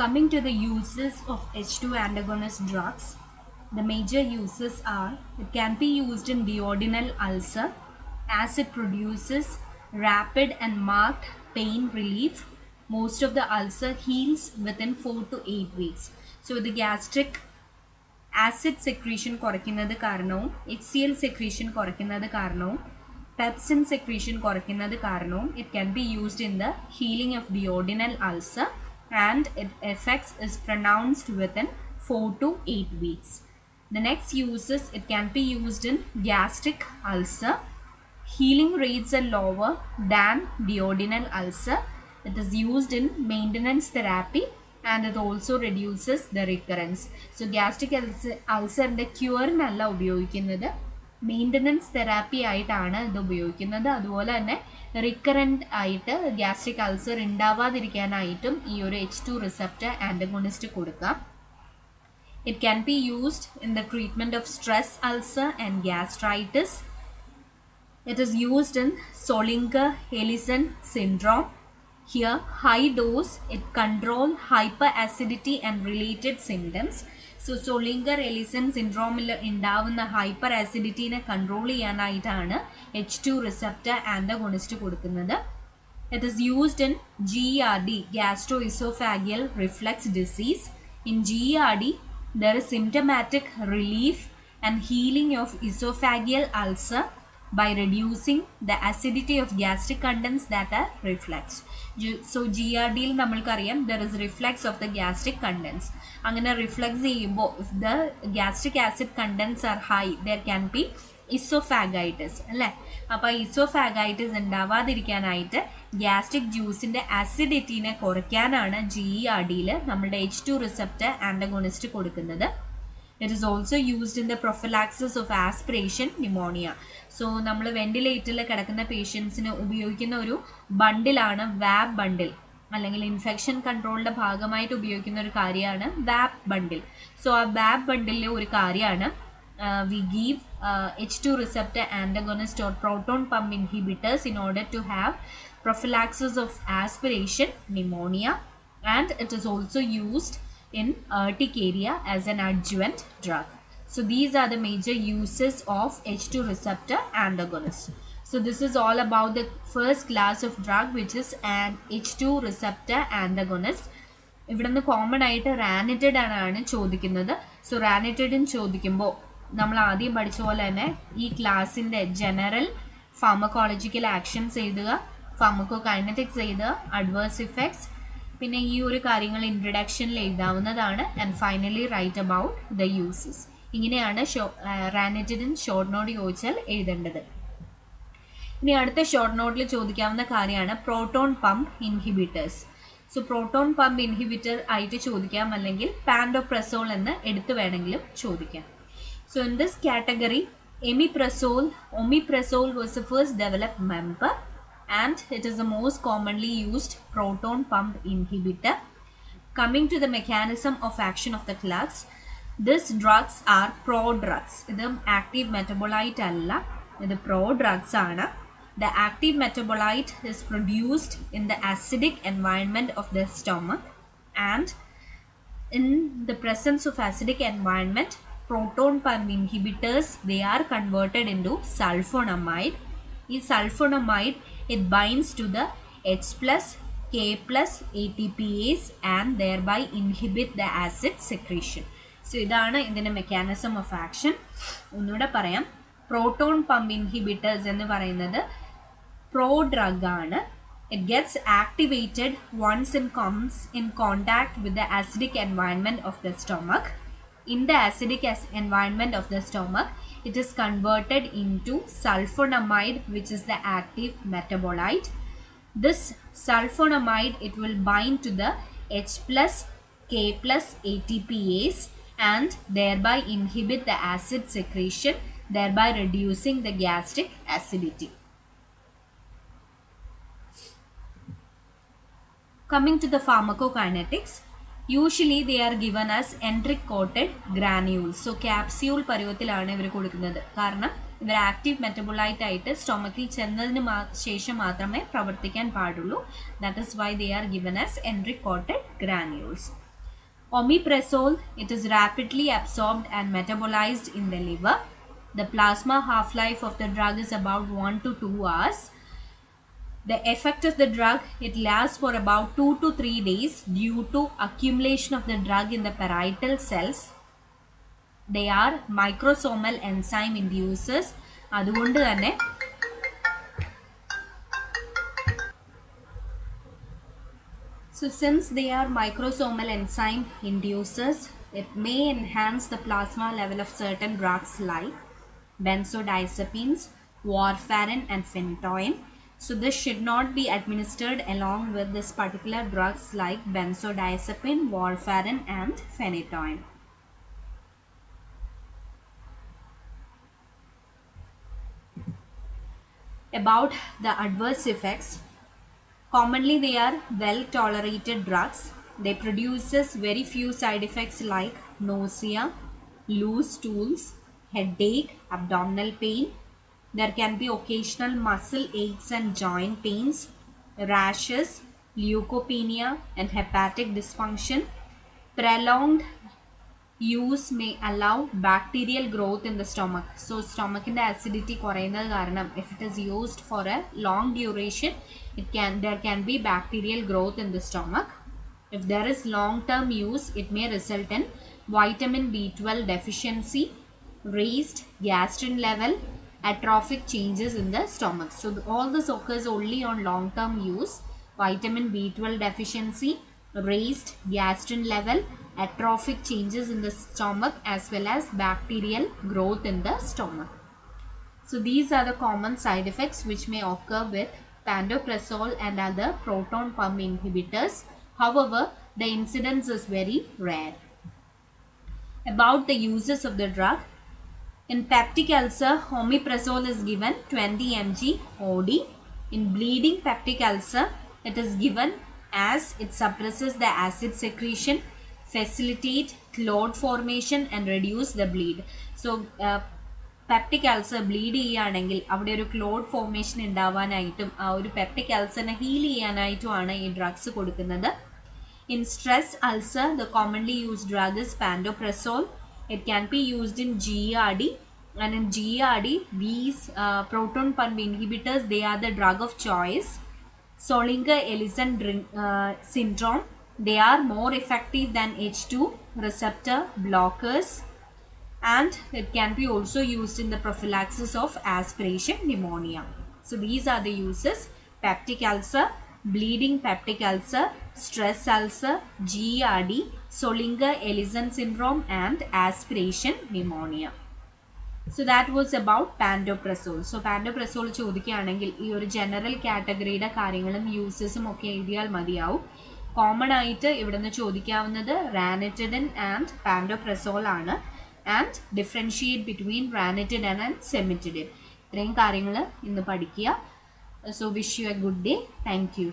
Coming to the uses of H2 antagonist drugs, the major uses are it can be used in duodenal ulcer as it produces rapid and marked pain relief. Most of the ulcer heals within 4 to 8 weeks. So the gastric acid secretion കുറയ്ക്കുന്നത് കാരണവും HCl secretion കുറയ്ക്കുന്നത് കാരണവും pepsin secretion കുറയ്ക്കുന്നത് കാരണവും it can be used in the healing of duodenal ulcer and its effects is pronounced within 4 to 8 weeks. The next use is it can be used in gastric ulcer. Healing rates are lower than duodenal ulcer. It is used in maintenance therapy and it also reduces the recurrence. So gastric ulcer ന്റെ ക്യൂറിനല്ല ഉപയോഗിക്കുന്നത്, maintenance therapy ആയിട്ടാണ് ഇത് ഉപയോഗിക്കുന്നത്. അതുപോലെ തന്നെ recurrent ആയിട്ട് gastric ulcer ഉണ്ടാവാതിരിക്കാനായിട്ടും ഈ ഒരു H2 റിസപ്റ്റർ ആൻറ്റഗോണിസ്റ്റ് കൊടുക്കാം. It can be used in the treatment of stress ulcer and gastritis. It is used in Zollinger-Ellison syndrome. Here, high dose, it control hyperacidity and related symptoms. So, Zollinger-Ellison syndrome ഉണ്ടാവുന്ന hyperacidity control ചെയ്യാനായിട്ടാണ് H2 receptor antagonist കൊടുക്കുന്നത്. It is used in GERD, gastroesophageal reflux disease. In GERD, there is symptomatic relief and healing of esophageal ulcer by reducing the acidity of gastric contents that are refluxed. So GERD il nammalkariam there is reflux of the gastric contents. Angana reflux cheyumbo if the gastric acid contents are high, there can be esophagitis alle. Appo esophagitis undavadirikkanayittu gastric juice inde acidity ne korikkanana GERD il nammude H2 receptor antagonist kodukkunnathu. It is also used in the prophylaxis of aspiration pneumonia. So, നമ്മൾ വെന്റിലേറ്ററിൽ കിടക്കുന്ന പേഷ്യൻസിന് ഉപയോഗിക്കുന്ന ഒരു ബണ്ടിലാണ് വാബ് ബണ്ടിൽ, അല്ലെങ്കിൽ infection കൺട്രോളിൻ്റെ ഭാഗമായിട്ട് ഉപയോഗിക്കുന്ന ഒരു കാര്യമാണ് വാബ് ബണ്ടിൽ. സോ ആ വാബ് ബണ്ടിലെ ഒരു കാര്യമാണ് we give H2 receptor antagonist or proton pump inhibitors in order to have prophylaxis of aspiration pneumonia, and it is also used in urticaria as an adjuvant drug. So these are the major uses of H2 receptor antagonist. So this is all about the first class of drug, which is an H2 receptor antagonist. ഇവിടുന്ന് common ആയിട്ട് റാനിറ്റഡ് ആണ് ചോദിക്കുന്നത്. So റാനിറ്റഡിന് ചോദിക്കുമ്പോൾ നമ്മൾ ആദ്യം പഠിച്ച പോലെ തന്നെ ഈ ക്ലാസിൻ്റെ ജനറൽ ഫാർമക്കോളജിക്കൽ ആക്ഷൻസ് എഴുതുക, ഫാർമക്കോകൈനറ്റിക്സ് എഴുതുക, അഡ്വേഴ്സ് ഇഫക്ട്സ്, പിന്നെ ഈ ഒരു കാര്യങ്ങൾ ഇൻട്രഡക്ഷനിൽ എഴുതാവുന്നതാണ്. And finally write about the uses. ഇങ്ങനെയാണ് റാനിറ്റിഡിൻ ഷോർട്ട് നോട്ട് ചോദിച്ചാൽ എഴുതേണ്ടത്. ഇനി അടുത്ത ഷോർട്ട് നോട്ടിൽ ചോദിക്കാവുന്ന കാര്യമാണ് proton pump inhibitors. So proton pump inhibitor ആയിട്ട് ചോദിക്കാം, അല്ലെങ്കിൽ പാൻഡോപ്രസോൾ എന്ന് എടുത്തു വേണമെങ്കിലും ചോദിക്കാം. So in this category omeprazole was the first developed member, and it is the most commonly used proton pump inhibitor. Coming to the mechanism of action of the class, these drugs are prodrugs. This active metabolite alla, this prodrugs aana. The active metabolite is produced in the acidic environment of the stomach, and in the presence of acidic environment, proton pump inhibitors, they are converted into sulfonamide. This sulfonamide, it binds to the H plus K plus ATPase and thereby inhibit the acid secretion. So ഇതാണ് ഇതിൻ്റെ mechanism of action. ഒന്നുകൂടെ പറയാം, proton pump inhibitors എന്ന് പറയുന്നത് pro drug ആണ്. It gets activated once it comes in contact with the acidic environment of the stomach. In the acidic environment of the stomach, it is converted into sulfonamide, which is the active metabolite. This sulfonamide, it will bind to the H plus K plus ATPase and thereby inhibit the acid secretion, thereby reducing the gastric acidity. Coming to the pharmacokinetics, usually they are given as enteric coated granules. So capsule പരുവത്തിലാണ് ഇവർ കൊടുക്കുന്നത്. കാരണം ഇവർ active metabolite ആയിട്ട് സ്റ്റൊമക്കിൽ ചെന്നതിന് ശേഷം മാത്രമേ പ്രവർത്തിക്കാൻ പാടുള്ളൂ. That is why they are given as enteric coated granules. Omeprazole, it is rapidly absorbed and metabolized in the liver. The plasma half-life of the drug is about 1 to 2 hours. The effect of the drug, it lasts for about 2 to 3 days due to accumulation of the drug in the parietal cells. They are microsomal enzyme inducers. അതുകൊണ്ട് തന്നെ so since they are microsomal enzyme inducers, it may enhance the plasma level of certain drugs like benzodiazepines, warfarin and phenytoin. So this should not be administered along with this particular drugs like benzodiazepine, warfarin and phenytoin. About the adverse effects, commonly they are well tolerated drugs. They produces very few side effects like nausea, loose stools, headache, abdominal pain. There can be occasional muscle aches and joint pains, rashes, leukopenia and hepatic dysfunction. Prolonged use may allow bacterial growth in the stomach. So stomach in the acidity korayunna karanam, if it is used for a long duration, there can be bacterial growth in the stomach. If there is long term use, it may result in vitamin B12 deficiency, raised gastrin level, atrophic changes in the stomach. So all this occurs only on long term use. Vitamin B12 deficiency, raised gastrin level, atrophic changes in the stomach as well as bacterial growth in the stomach. So these are the common side effects which may occur with pantoprazole and other proton pump inhibitors. However, the incidence is very rare. About the uses of the drug, in peptic ulcer, omeprazole is given 20 mg OD. In bleeding peptic ulcer, it is given as it suppresses the acid secretion, facilitate clot formation and reduce the bleed. So peptic ulcer bleed cheyanengil avade oru clot formation undavanayittum oru peptic ulcer ne heal cheyanayittuമാണ് ഈ drugs കൊടുക്കുന്നത്. In stress ulcer, the commonly used drug is pantoprazole. It can be used in GERD, and in GERD, these proton pump inhibitors, they are the drug of choice. Zollinger-Ellison syndrome, they are more effective than H2 receptor blockers, and it can be also used in the prophylaxis of aspiration pneumonia. So these are the uses: peptic ulcer, bleeding peptic ulcer, stress ulcer, GERD, Zollinger-Ellison syndrome and aspiration pneumonia. So that was about pantoprazole. So pantoprazole ചോദിക്കുകയാണെങ്കിൽ ഈ ഒരു general കാറ്റഗറിയുടെ കാര്യങ്ങളും യൂസസും ഒക്കെ എഴുതിയാൽ മതിയാവും. Common ആയിട്ട് ഇവിടെ നിന്ന് ചോദിക്കാവുന്നത് റാനിറ്റിഡിൻ ആൻഡ് പാൻഡോപ്രസോൾ ആണ്. And differentiate between ranitidine and cimetidine. ഇത്രയും കാര്യങ്ങൾ ഇന്ന് പഠിക്കുക. So wish you a good day. Thank U.